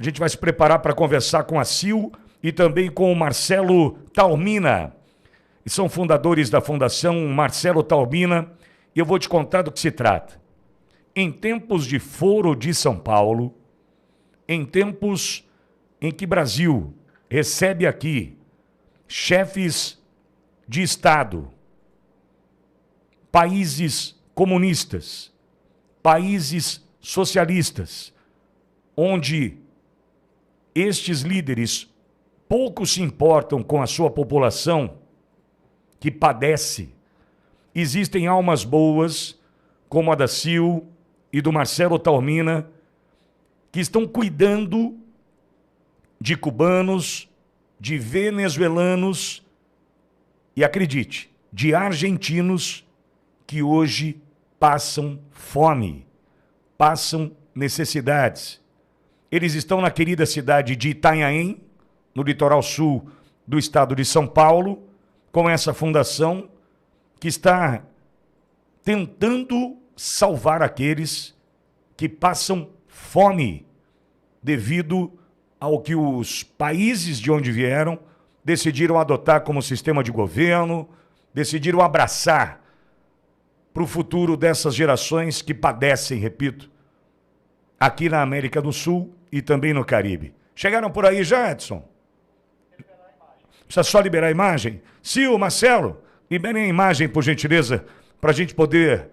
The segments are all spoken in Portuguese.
A gente vai se preparar para conversar com a Sil e também com o Marcelo Taormina. E são fundadores da Fundação Marcelo Taormina. E eu vou te contar do que se trata. Em tempos de Foro de São Paulo, em tempos em que Brasil recebe aqui chefes de Estado, países comunistas, países socialistas, onde estes líderes pouco se importam com a sua população que padece. Existem almas boas, como a da Sil e do Marcelo Taormina, que estão cuidando de cubanos, de venezuelanos e, acredite, de argentinos que hoje passam fome, passam necessidades. Eles estão na querida cidade de Itanhaém, no litoral sul do estado de São Paulo, com essa fundação que está tentando salvar aqueles que passam fome devido ao que os países de onde vieram decidiram adotar como sistema de governo, decidiram abraçar para o futuro dessas gerações que padecem, repito, aqui na América do Sul e também no Caribe. Chegaram por aí já, Edson? Precisa só liberar a imagem? Sil, Marcelo, liberem a imagem, por gentileza, para a gente poder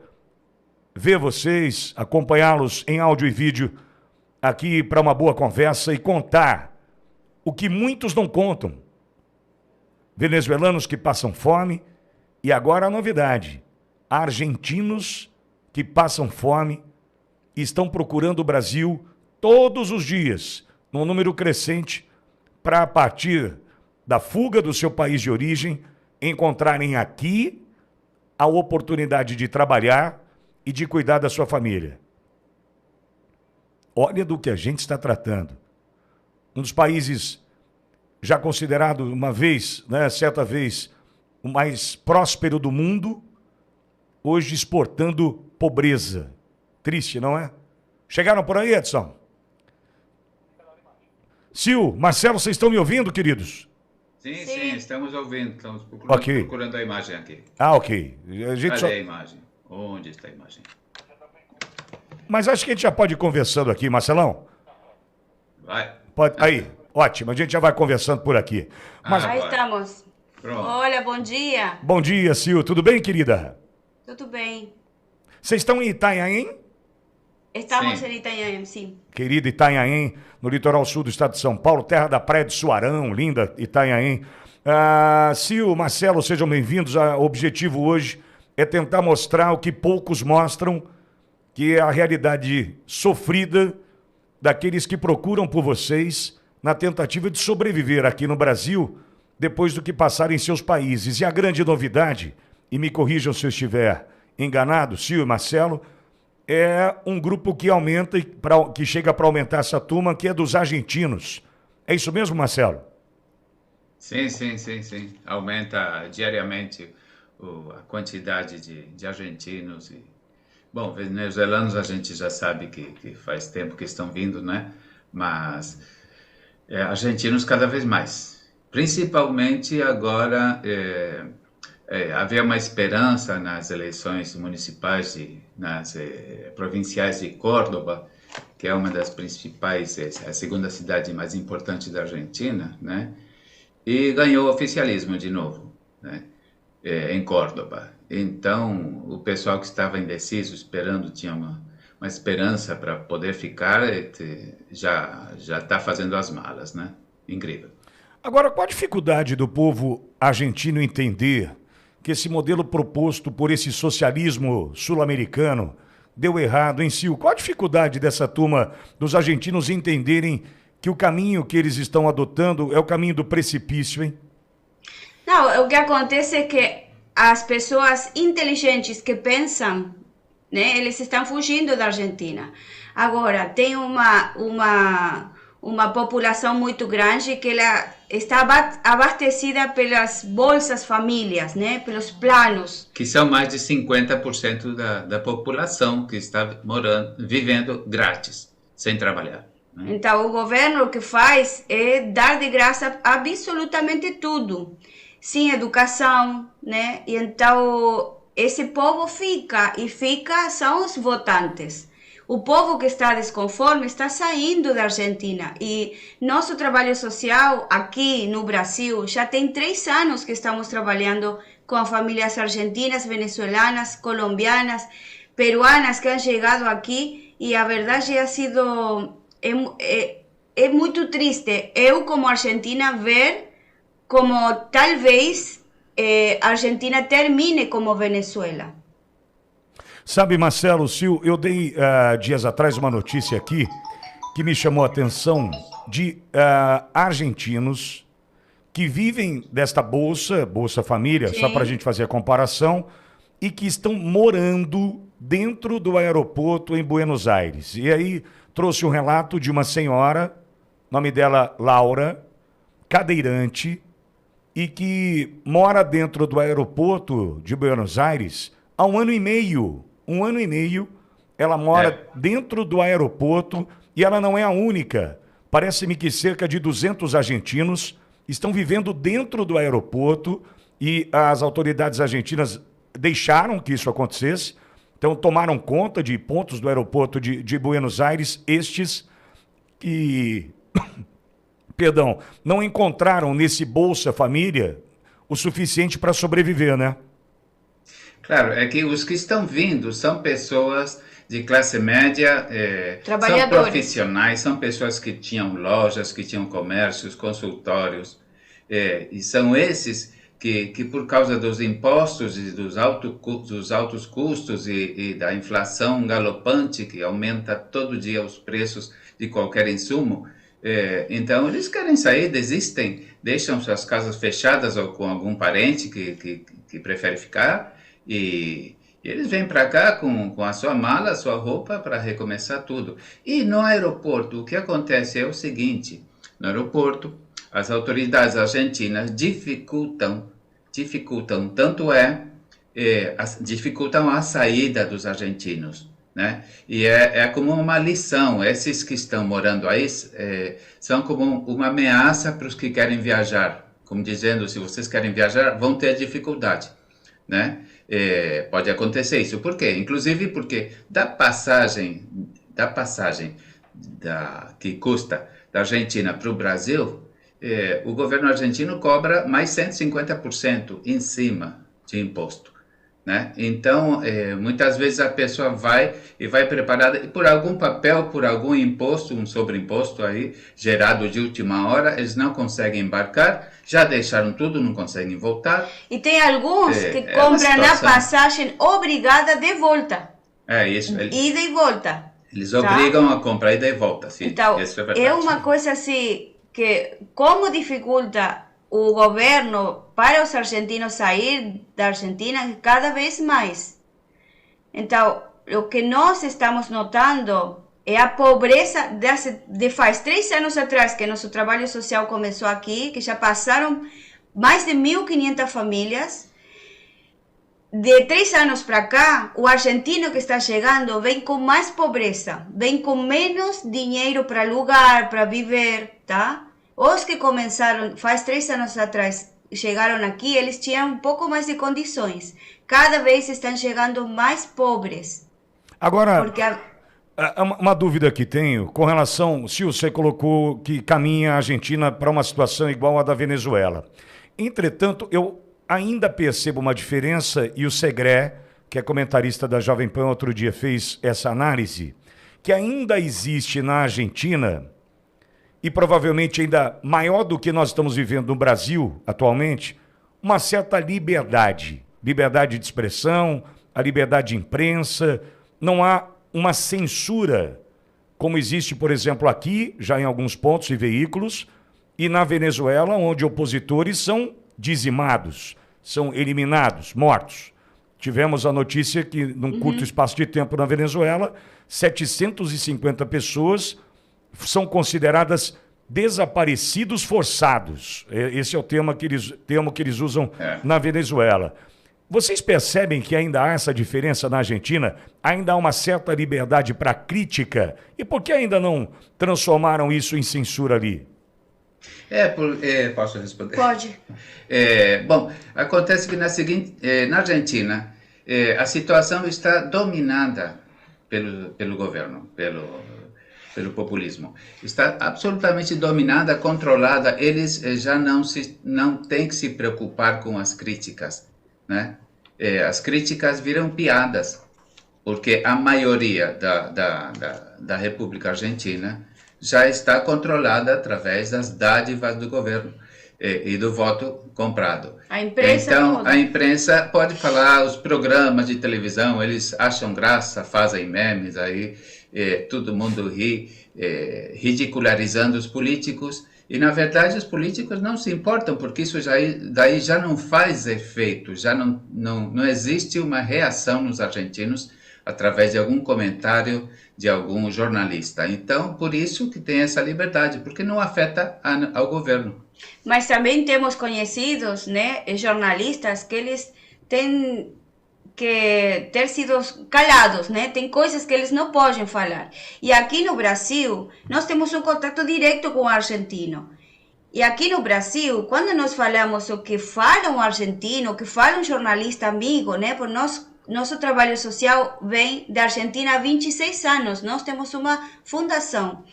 ver vocês, acompanhá-los em áudio e vídeo aqui para uma boa conversa e contar o que muitos não contam. Venezuelanos que passam fome e agora a novidade, argentinos que passam fome e estão procurando o Brasil todos os dias, num número crescente, para a partir da fuga do seu país de origem, encontrarem aqui a oportunidade de trabalhar e de cuidar da sua família. Olha do que a gente está tratando. Um dos países já considerado uma vez, certa vez, o mais próspero do mundo, hoje exportando pobreza. Triste, não é? Chegaram por aí, Edson? Sil, Marcelo, vocês estão me ouvindo, queridos? Sim, estamos ouvindo. Estamos procurando a imagem aqui. Ok. Cadê a imagem? Onde está a imagem? Mas acho que a gente já pode ir conversando aqui, Marcelão. Vai. Pode. Aí, ótimo. A gente já vai conversando por aqui. Mas... Já estamos. Pronto. Olha, bom dia. Bom dia, Sil. Tudo bem, querida? Tudo bem. Vocês estão em Itanhaém? Estamos em Itanhaém, sim. Querida Itanhaém, no litoral sul do estado de São Paulo, terra da praia de Suarão, linda Itanhaém. Sil, Marcelo, sejam bem-vindos. O objetivo hoje é tentar mostrar o que poucos mostram, que é a realidade sofrida daqueles que procuram por vocês na tentativa de sobreviver aqui no Brasil depois do que passaram em seus países. E a grande novidade, e me corrijam se eu estiver enganado, Sil e Marcelo, é um grupo que aumenta, que chega para aumentar essa turma, que é dos argentinos. É isso mesmo, Marcelo? Sim. Aumenta diariamente a quantidade de argentinos. Bom, venezuelanos a gente já sabe que faz tempo que estão vindo, né? Mas argentinos cada vez mais. Principalmente agora... havia uma esperança nas eleições municipais, nas provinciais de Córdoba, que é uma das principais, a segunda cidade mais importante da Argentina, né? E ganhou oficialismo de novo, né? Em Córdoba. Então, o pessoal que estava indeciso, esperando, tinha uma esperança para poder ficar, já está fazendo as malas, né? Incrível. Agora, qual a dificuldade do povo argentino entender que esse modelo proposto por esse socialismo sul-americano deu errado em si? Qual a dificuldade dessa turma dos argentinos entenderem que o caminho que eles estão adotando é o caminho do precipício, hein? Não, o que acontece é que as pessoas inteligentes que pensam, né, eles estão fugindo da Argentina. Agora, tem uma população muito grande que ela está abastecida pelas bolsas famílias, né, pelos planos. Que são mais de 50% da população que está vivendo grátis, sem trabalhar. Então, o governo o que faz é dar de graça absolutamente tudo, sem educação, né? E então, esse povo são os votantes. O povo que está desconforme está saindo da Argentina. E nosso trabalho social aqui no Brasil já tem 3 anos que estamos trabalhando com famílias argentinas, venezuelanas, colombianas, peruanas que han chegado aqui. E a verdade ha sido... É muito triste eu, como argentina, ver como talvez a Argentina termine como Venezuela. Sabe, Marcelo, Sil, eu dei dias atrás uma notícia aqui que me chamou a atenção de argentinos que vivem desta Bolsa Família, Sim. só para a gente fazer a comparação, e que estão morando dentro do aeroporto em Buenos Aires. E aí trouxe um relato de uma senhora, nome dela Laura, cadeirante, e que mora dentro do aeroporto de Buenos Aires há 1 ano e meio. 1 ano e meio, ela mora dentro do aeroporto e ela não é a única. Parece-me que cerca de 200 argentinos estão vivendo dentro do aeroporto e as autoridades argentinas deixaram que isso acontecesse. Então tomaram conta de pontos do aeroporto de Buenos Aires, estes que, perdão, não encontraram nesse Bolsa Família o suficiente para sobreviver, né? Claro, é que os que estão vindo são pessoas de classe média, são profissionais, são pessoas que tinham lojas, que tinham comércios, consultórios, e são esses que por causa dos impostos e dos altos custos e da inflação galopante que aumenta todo dia os preços de qualquer insumo, então eles querem sair, desistem, deixam suas casas fechadas ou com algum parente que prefere ficar, e eles vêm para cá com a sua mala, a sua roupa para recomeçar tudo. E no aeroporto o que acontece é o seguinte, no aeroporto as autoridades argentinas dificultam, dificultam a saída dos argentinos, né? E é como uma lição, esses que estão morando aí são como uma ameaça para os que querem viajar, como dizendo, se vocês querem viajar, vão ter dificuldade, né? Pode acontecer isso. Por quê? Inclusive porque da passagem que custa da Argentina para o Brasil, o governo argentino cobra mais 150% em cima de imposto, né? Então, muitas vezes a pessoa vai preparada e por algum papel, por algum imposto, um sobreimposto aí gerado de última hora, eles não conseguem embarcar, já deixaram tudo, não conseguem voltar. E tem alguns que compram a passagem obrigada de volta. Isso. Ida e volta. Eles obrigam a comprar ida e volta, sim. Então, isso é verdade. É uma coisa assim que como dificulta o governo para os argentinos sair da Argentina cada vez mais. Então, o que nós estamos notando é a pobreza de faz 3 anos atrás que nosso trabalho social começou aqui, que já passaram mais de 1.500 famílias. De 3 anos para cá, o argentino que está chegando vem com mais pobreza, vem com menos dinheiro para alugar, para viver, tá? Os que começaram faz 3 anos atrás, chegaram aqui, eles tinham um pouco mais de condições. Cada vez estão chegando mais pobres. Agora, uma dúvida que tenho com relação, se você colocou que caminha a Argentina para uma situação igual à da Venezuela. Entretanto, eu ainda percebo uma diferença, e o Segré, que é comentarista da Jovem Pan, outro dia fez essa análise, que ainda existe na Argentina, e provavelmente ainda maior do que nós estamos vivendo no Brasil atualmente, uma certa liberdade. Liberdade de expressão, a liberdade de imprensa. Não há uma censura, como existe, por exemplo, aqui, já em alguns pontos e veículos, e na Venezuela, onde opositores são dizimados, são eliminados, mortos. Tivemos a notícia que, num curto espaço de tempo na Venezuela, 750 pessoas são consideradas desaparecidos forçados. Esse é o termo que eles usam na Venezuela. Vocês percebem que ainda há essa diferença na Argentina? Ainda há uma certa liberdade para crítica? E por que ainda não transformaram isso em censura ali? Posso responder? Pode. Bom, acontece que na Argentina, a situação está dominada pelo governo, pelo populismo. Está absolutamente dominada, controlada. Eles já não têm que se preocupar com as críticas, né? As críticas viram piadas, porque a maioria da República Argentina já está controlada através das dádivas do governo e do voto comprado. A imprensa então, toda. a imprensa pode falar, os programas de televisão, eles acham graça, fazem memes aí, todo mundo ri, ridicularizando os políticos. E, na verdade, os políticos não se importam, porque isso daí já não faz efeito, já não existe uma reação nos argentinos através de algum comentário de algum jornalista. Então, por isso que tem essa liberdade, porque não afeta ao governo. Mas também temos conhecidos, né, jornalistas, que eles têm que ter sido calados, né? Tem coisas que eles não podem falar. E aqui no Brasil, nós temos um contato direto com o argentino. E aqui no Brasil, quando nós falamos o que fala um argentino, o que fala um jornalista amigo, né? Por nosso trabalho social vem da Argentina há 26 anos. Nós temos uma fundação.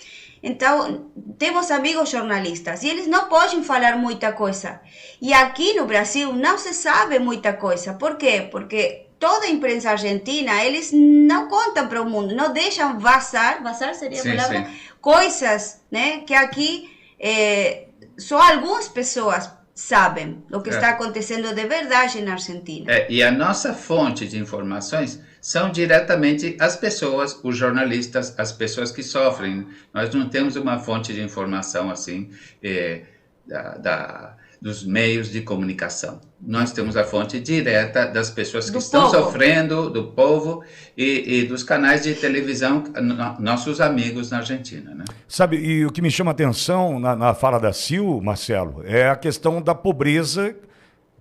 Então, temos amigos jornalistas e eles não podem falar muita coisa. E aqui no Brasil não se sabe muita coisa. Por quê? Porque toda a imprensa argentina, eles não contam para o mundo, não deixam vazar seria a palavra, sim. Coisas, né, que aqui só algumas pessoas sabem o que está acontecendo de verdade na Argentina. E a nossa fonte de informações são diretamente as pessoas, os jornalistas, as pessoas que sofrem. Nós não temos uma fonte de informação assim dos meios de comunicação. Nós temos a fonte direta das pessoas que estão sofrendo, do povo e dos canais de televisão, nossos amigos na Argentina, né? Sabe, e o que me chama a atenção na fala da Sil, Marcelo, é a questão da pobreza,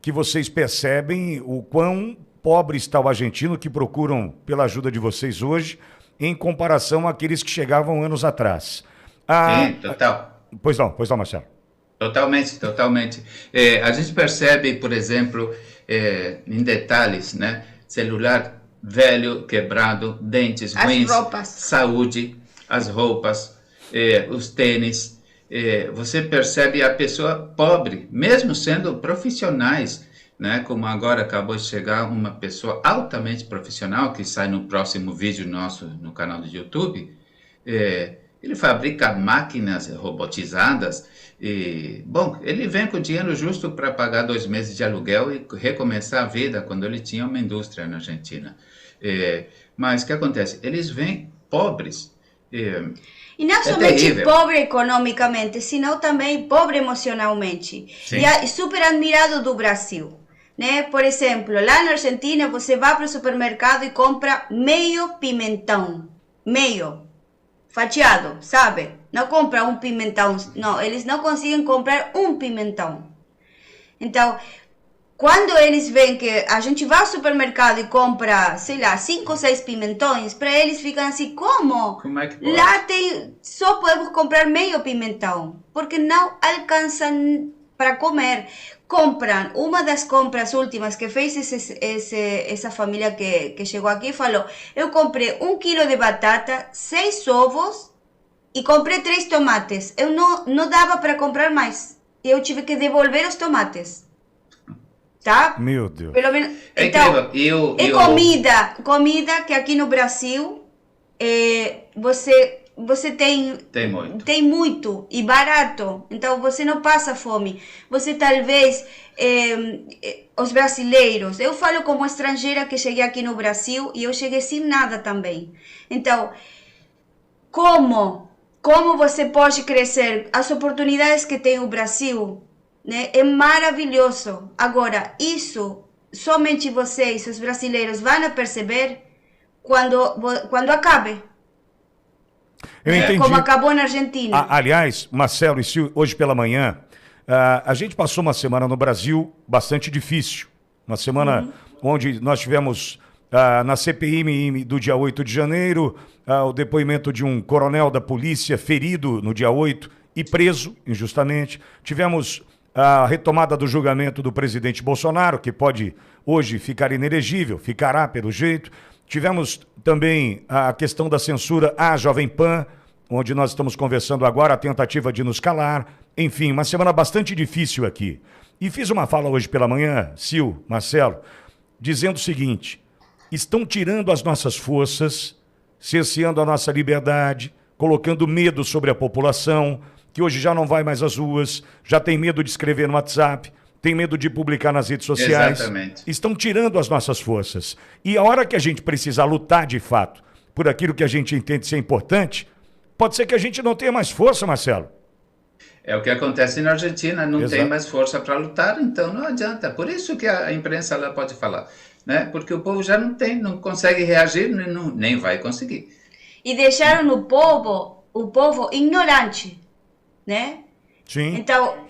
que vocês percebem o quão pobre está o argentino, que procuram pela ajuda de vocês hoje, em comparação àqueles que chegavam anos atrás. Sim, total. Pois não, Marcelo. Totalmente. A gente percebe, por exemplo, em detalhes, né? Celular velho, quebrado, dentes ruins, saúde, as roupas, os tênis. Você percebe a pessoa pobre, mesmo sendo profissionais, né? Como agora acabou de chegar uma pessoa altamente profissional, que sai no próximo vídeo nosso no canal do YouTube. Ele fabrica máquinas robotizadas e, bom, ele vem com dinheiro justo para pagar 2 meses de aluguel e recomeçar a vida quando ele tinha uma indústria na Argentina. Mas o que acontece? Eles vêm pobres. E não somente pobre economicamente, senão também pobre emocionalmente. Sim. E é super admirado do Brasil, né? Por exemplo, lá na Argentina você vai para o supermercado e compra meio pimentão. Meio. Fatiado, sabe? Não compra um pimentão. Não, eles não conseguem comprar um pimentão. Então, quando eles veem que a gente vai ao supermercado e compra, sei lá, 5 ou 6 pimentões, para eles ficam assim, como? Como é que pode? Lá só podemos comprar meio pimentão, porque não alcançam para comer. Compram, uma das compras últimas que fez essa família que chegou aqui, falou, eu comprei 1 quilo de batata, 6 ovos e comprei 3 tomates. Eu não dava para comprar mais. Eu tive que devolver os tomates. Tá? Meu Deus. Pelo menos, então, incrível. Comida que aqui no Brasil você tem muito e barato, então você não passa fome. Você talvez, os brasileiros, eu falo como estrangeira que cheguei aqui no Brasil e eu cheguei sem nada também. Então, como você pode crescer? As oportunidades que tem o Brasil, né, é maravilhoso. Agora, isso somente vocês, os brasileiros, vão perceber quando acabe. Eu entendi. Como acabou na Argentina. Aliás, Marcelo e Sil, hoje pela manhã, a gente passou uma semana no Brasil bastante difícil. Uma semana onde nós tivemos na CPI do dia 8 de janeiro, o depoimento de um coronel da polícia ferido no dia 8 e preso injustamente. Tivemos a retomada do julgamento do presidente Bolsonaro, que pode hoje ficar inelegível, ficará pelo jeito. Tivemos também a questão da censura à Jovem Pan, onde nós estamos conversando agora, a tentativa de nos calar. Enfim, uma semana bastante difícil aqui. E fiz uma fala hoje pela manhã, Sil, Marcelo, dizendo o seguinte: estão tirando as nossas forças, cerceando a nossa liberdade, colocando medo sobre a população, que hoje já não vai mais às ruas, já tem medo de escrever no WhatsApp, tem medo de publicar nas redes sociais. Exatamente. Estão tirando as nossas forças. E a hora que a gente precisar lutar de fato por aquilo que a gente entende ser importante, pode ser que a gente não tenha mais força, Marcelo. É o que acontece na Argentina, não Exato. tem mais força para lutar, então não adianta. Por isso que a imprensa ela pode falar, né? Porque o povo já não consegue reagir, nem vai conseguir. E deixaram o povo ignorante, né? Sim. Então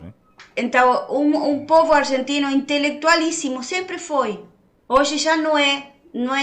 um povo argentino intelectualíssimo sempre foi. Hoje já não é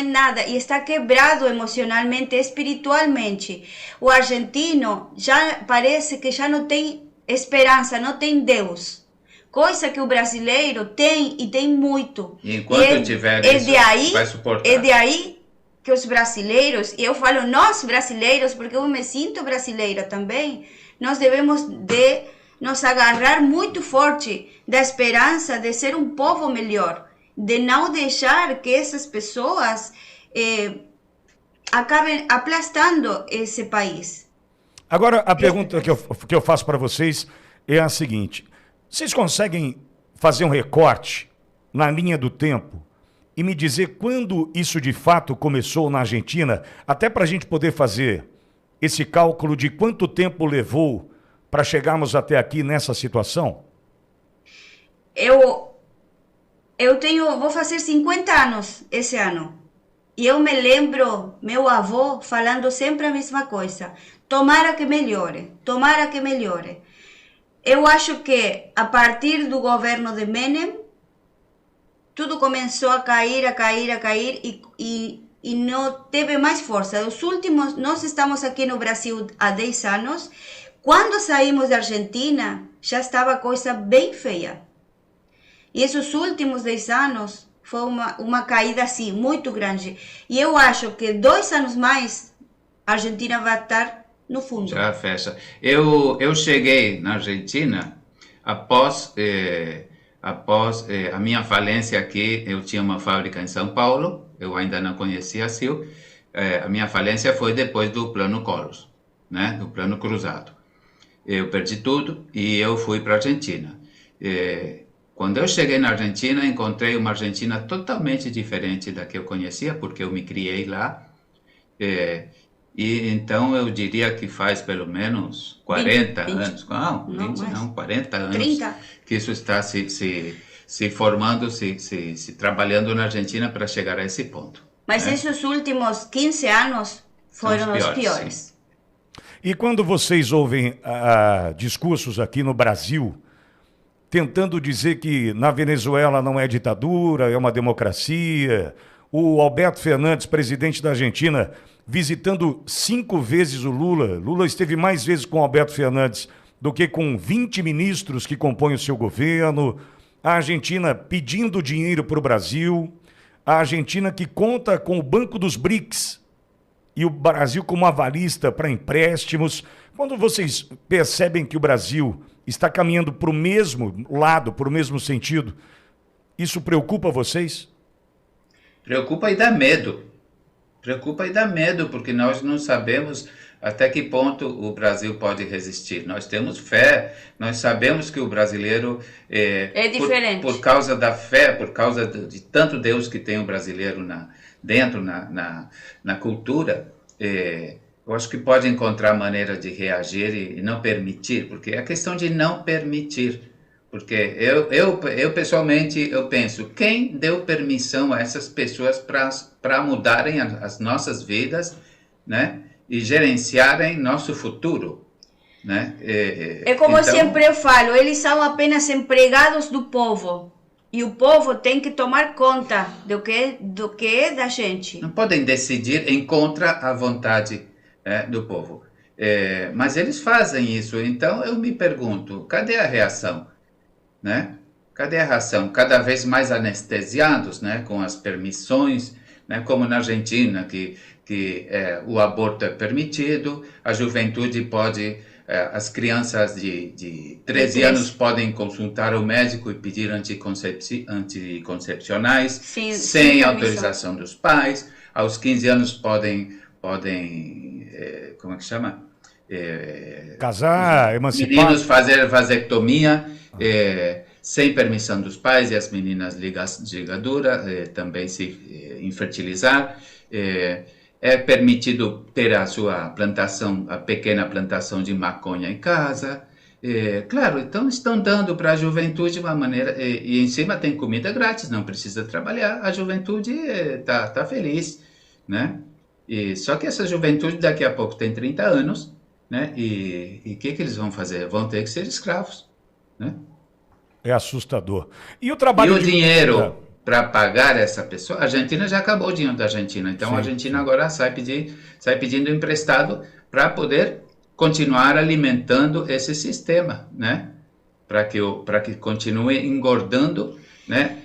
nada e está quebrado emocionalmente, espiritualmente. O argentino já parece que já não tem esperança, não tem Deus. Coisa que o brasileiro tem e tem muito. E enquanto tiver isso, vai suportar. É de aí que os brasileiros, e eu falo nós brasileiros, porque eu me sinto brasileira também, nós devemos de nos agarrar muito forte da esperança de ser um povo melhor, de não deixar que essas pessoas acabem aplastando esse país. Agora, a pergunta que eu faço para vocês é a seguinte: vocês conseguem fazer um recorte na linha do tempo e me dizer quando isso de fato começou na Argentina, até para a gente poder fazer esse cálculo de quanto tempo levou para chegarmos até aqui nessa situação? Vou fazer 50 anos esse ano. E eu me lembro, meu avô falando sempre a mesma coisa. Tomara que melhore, tomara que melhore. Eu acho que a partir do governo de Menem, tudo começou a cair e não teve mais força. Nós estamos aqui no Brasil há 10 anos. Quando saímos da Argentina, já estava a coisa bem feia. E esses últimos 10 anos foi uma caída assim, muito grande. E eu acho que 2 anos mais, a Argentina vai estar no fundo. Já fecha. Eu cheguei na Argentina após a minha falência aqui. Eu tinha uma fábrica em São Paulo, eu ainda não conhecia a Sil. A minha falência foi depois do Plano Collor, né? Do Plano Cruzado. Eu perdi tudo e eu fui para a Argentina. Quando eu cheguei na Argentina, encontrei uma Argentina totalmente diferente da que eu conhecia, porque eu me criei lá. E então eu diria que faz pelo menos 40 anos, não, 40 anos 30. Que isso está se formando, se trabalhando na Argentina para chegar a esse ponto. Mas esses últimos 15 anos foram os piores. E quando vocês ouvem discursos aqui no Brasil, tentando dizer que na Venezuela não é ditadura, é uma democracia, o Alberto Fernandes, presidente da Argentina, visitando 5 vezes o Lula. Lula esteve mais vezes com o Alberto Fernandes do que com 20 ministros que compõem o seu governo. A Argentina pedindo dinheiro para o Brasil. A Argentina que conta com o Banco dos BRICS e o Brasil como avalista para empréstimos. Quando vocês percebem que o Brasil está caminhando para o mesmo lado, para o mesmo sentido, isso preocupa vocês? Preocupa e dá medo. Preocupa e dá medo, porque nós não sabemos até que ponto o Brasil pode resistir. Nós temos fé, nós sabemos que o brasileiro... É diferente. Por causa da fé, por causa de tanto Deus que tem o brasileiro dentro na cultura, eu acho que pode encontrar maneira de reagir e não permitir, porque é a questão de não permitir. Porque eu pessoalmente, eu penso, quem deu permissão a essas pessoas para mudarem as nossas vidas, né? E gerenciarem nosso futuro, né? Como então, sempre eu falo, eles são apenas empregados do povo. E o povo tem que tomar conta do que é da gente. Não podem decidir em contra a vontade do povo. Mas eles fazem isso. Então eu me pergunto, cadê a reação? Né? Cadê a reação? Cada vez mais anestesiados, né? Com as permissões, né? Como na Argentina, que o aborto é permitido, a juventude pode... as crianças de 13 anos podem consultar o médico e pedir anticoncepcionais sem autorização dos pais. Aos 15 anos podem como é que chama? Casar, emancipar. Meninos fazer vasectomia sem permissão dos pais e as meninas ligadura também se infertilizar. É permitido ter a sua plantação, a pequena plantação de maconha em casa. Claro, então estão dando para a juventude uma maneira... E em cima tem comida grátis, não precisa trabalhar. A juventude tá feliz, né? Só que essa juventude daqui a pouco tem 30 anos, né? E o que eles vão fazer? Vão ter que ser escravos, né? É assustador. E o trabalho... E o dinheiro... para pagar essa pessoa, a Argentina já acabou o dinheiro da Argentina, então sim, a Argentina agora sai pedindo emprestado para poder continuar alimentando esse sistema, né? Para que continue engordando, né?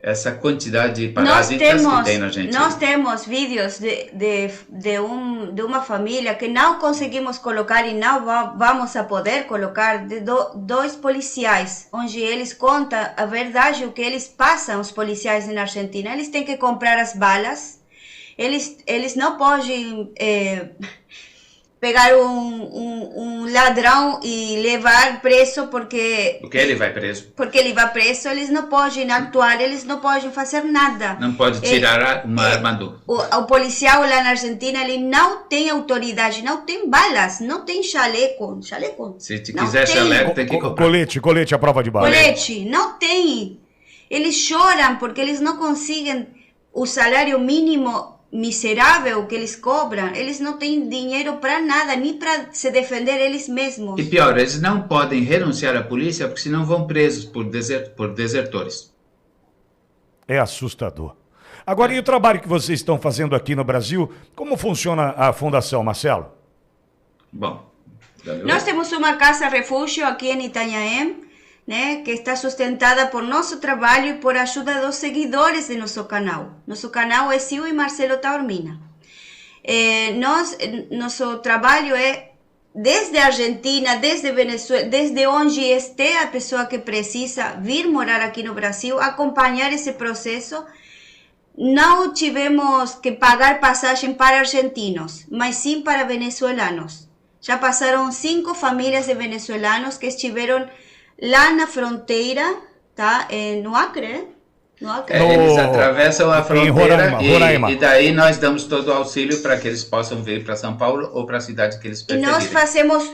Essa quantidade de parásitas que tem na Argentina. Nós temos vídeos de uma família que não conseguimos colocar e não vamos a poder colocar, de dois policiais, onde eles contam a verdade, o que eles passam, os policiais na Argentina. Eles têm que comprar as balas, eles não podem pegar um ladrão e levar preso porque ele vai preso. Porque ele vai preso, eles não podem actuar, eles não podem fazer nada. Não pode tirar uma armadura. O policial lá na Argentina, ele não tem autoridade, não tem balas, não tem chaleco. Se quiser chaleco, tem que comprar. Colete à prova de bala. Colete, não tem. Eles choram porque eles não conseguem o salário mínimo miserável que eles cobram. Eles não têm dinheiro para nada, nem para se defender eles mesmos. E pior, eles não podem renunciar à polícia porque senão vão presos por desertores. É assustador. Agora, e o trabalho que vocês estão fazendo aqui no Brasil, como funciona a fundação, Marcelo? Bom, nós temos uma casa refúgio aqui em Itanhaém, né, que está sustentada por nosso trabalho e por ajuda dos seguidores de nosso canal. Nosso canal é Sil e Marcelo Taormina. Nosso trabalho é desde a Argentina, desde Venezuela, desde onde esteja a pessoa que precisa vir morar aqui no Brasil, acompanhar esse processo. Não tivemos que pagar passagem para argentinos, mas sim para venezuelanos. Já passaram 5 famílias de venezuelanos que estiveram lá na fronteira, tá? No Acre, eles atravessam a fronteira Roraima. E daí nós damos todo o auxílio para que eles possam vir para São Paulo ou para a cidade que eles preferirem. E nós fazemos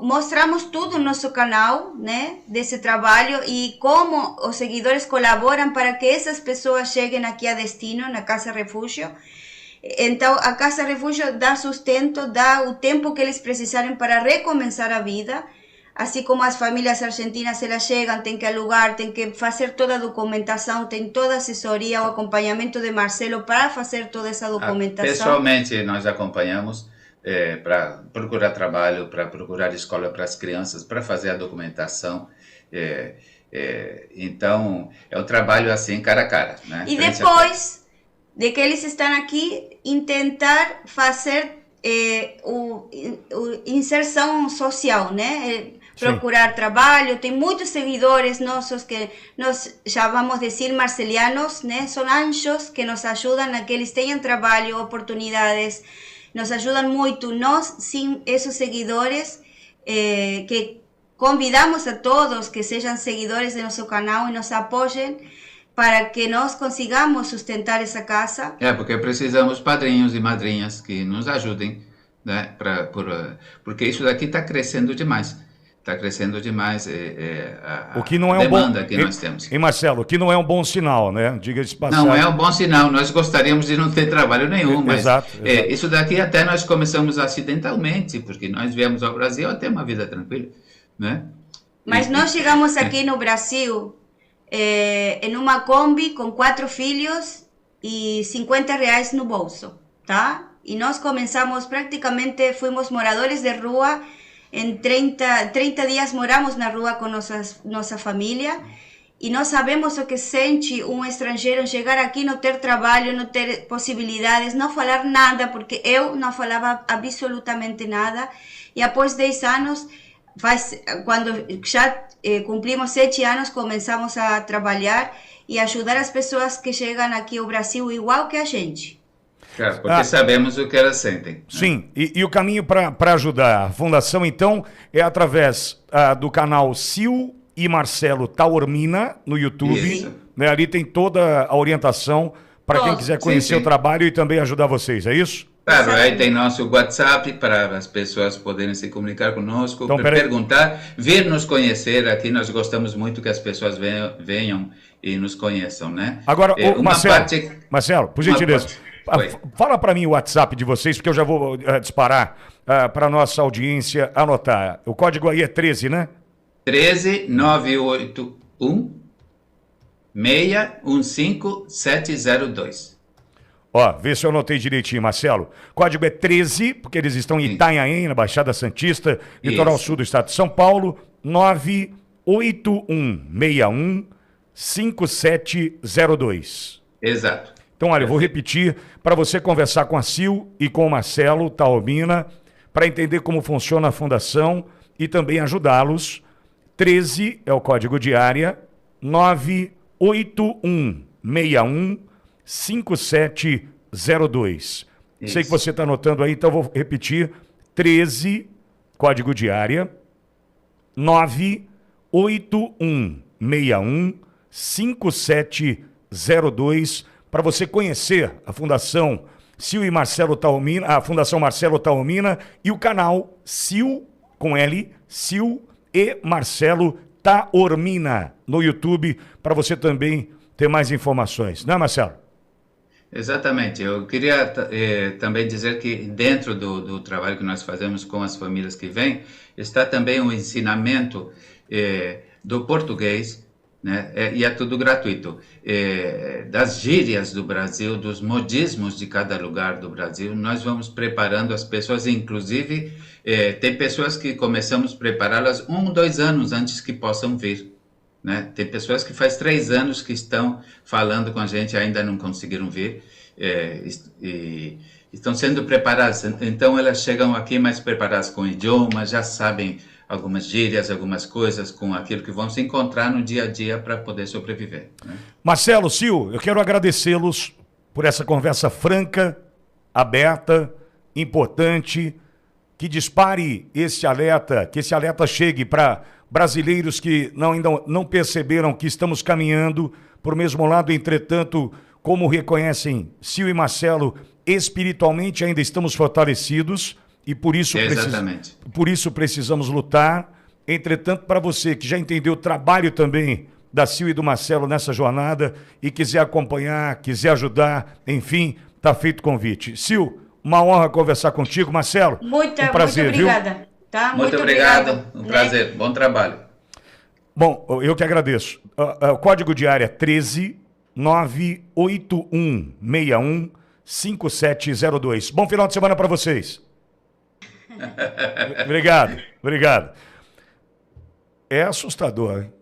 mostramos tudo no nosso canal, né? Desse trabalho e como os seguidores colaboram para que essas pessoas cheguem aqui a destino, na Casa Refúgio. Então, a Casa Refúgio dá sustento, dá o tempo que eles precisarem para recomeçar a vida. Assim como as famílias argentinas, elas chegam, tem que alugar, tem que fazer toda a documentação, tem toda a assessoria, o acompanhamento de Marcelo para fazer toda essa documentação. Pessoalmente, nós acompanhamos para procurar trabalho, para procurar escola para as crianças, para fazer a documentação. Então, é um trabalho assim, cara a cara. Né? E depois de que eles estão aqui, tentar fazer inserção social, né? Procurar trabalho. Tem muitos seguidores nossos que nós chamamos de ser marcelianos, né? São anjos que nos ajudam a que eles tenham trabalho, oportunidades, nos ajudam muito. Nós, sim, esses seguidores, que convidamos a todos que sejam seguidores de nosso canal e nos apoiem para que nós consigamos sustentar essa casa. Porque precisamos padrinhos e madrinhas que nos ajudem, né? Porque isso daqui está crescendo demais. Está crescendo demais o que não é demanda que nós temos. E Marcelo, o que não é um bom sinal, né? Diga-se passagem. Não é um bom sinal. Nós gostaríamos de não ter trabalho nenhum, mas exato. Isso daqui até nós começamos acidentalmente, porque nós viemos ao Brasil até uma vida tranquila, né? Mas nós chegamos aqui no Brasil em uma Kombi com 4 filhos e R$ 50 no bolso, tá? E nós começamos praticamente, fomos moradores de rua, em 30 dias moramos na rua com nossa família, e nós sabemos o que sente um estrangeiro chegar aqui, não ter trabalho, não ter possibilidades, não falar nada, porque eu não falava absolutamente nada, e após 10 anos, quando já cumprimos 7 anos, começamos a trabalhar e ajudar as pessoas que chegam aqui ao Brasil igual que a gente. Claro, porque sabemos o que elas sentem. Né? Sim, e o caminho para ajudar a Fundação, então, é através do canal Sil e Marcelo Taormina no YouTube. Né? Ali tem toda a orientação para quem quiser conhecer o trabalho e também ajudar vocês, é isso? Claro, aí tem nosso WhatsApp para as pessoas poderem se comunicar conosco, então, perguntar, vir nos conhecer aqui. Nós gostamos muito que as pessoas venham e nos conheçam, né? Agora, Marcelo, por gentileza, fala para mim o WhatsApp de vocês, porque eu já vou disparar para a nossa audiência anotar. O código aí é 13, né? 13981 615 702. Ó, vê se eu anotei direitinho, Marcelo. Código é 13, porque eles estão em Itanhaém, na Baixada Santista, litoral sul do estado de São Paulo, 981615702. Exato. Então, olha, eu vou repetir para você conversar com a Sil e com o Marcelo Taormina para entender como funciona a fundação e também ajudá-los. 13 é o código de área, 981615702. Sei que você está anotando aí, então eu vou repetir. 13, código de área, 981615702, para você conhecer a Fundação Sil e Marcelo Taormina, a Fundação Marcelo Taormina e o canal Sil, com L, Sil e Marcelo Taormina no YouTube, para você também ter mais informações. Não é, Marcelo? Exatamente. Eu queria também dizer que dentro do trabalho que nós fazemos com as famílias que vêm, está também o ensinamento do português, né? E é tudo gratuito. Das gírias do Brasil, dos modismos de cada lugar do Brasil, nós vamos preparando as pessoas, inclusive tem pessoas que começamos a prepará-las 1, 2 anos antes que possam vir. Né? Tem pessoas que faz 3 anos que estão falando com a gente, ainda não conseguiram vir, e estão sendo preparadas. Então elas chegam aqui mais preparadas com o idioma, já sabem algumas gírias, algumas coisas, com aquilo que vão se encontrar no dia a dia para poder sobreviver. Né? Marcelo, Sil, eu quero agradecê-los por essa conversa franca, aberta, importante, que dispare esse alerta, que esse alerta chegue para brasileiros que ainda não perceberam que estamos caminhando por mesmo lado. Entretanto, como reconhecem Sil e Marcelo, espiritualmente ainda estamos fortalecidos e por isso precisamos lutar. Entretanto, para você que já entendeu o trabalho também da Sil e do Marcelo nessa jornada e quiser acompanhar, quiser ajudar, enfim, está feito o convite. Sil, uma honra conversar contigo. Marcelo, um prazer, muito obrigada. Viu? Tá? Muito obrigado. Um prazer. Bom trabalho. Bom, eu que agradeço. O código de área 13 981615702. Bom final de semana para vocês. Obrigado. É assustador, hein?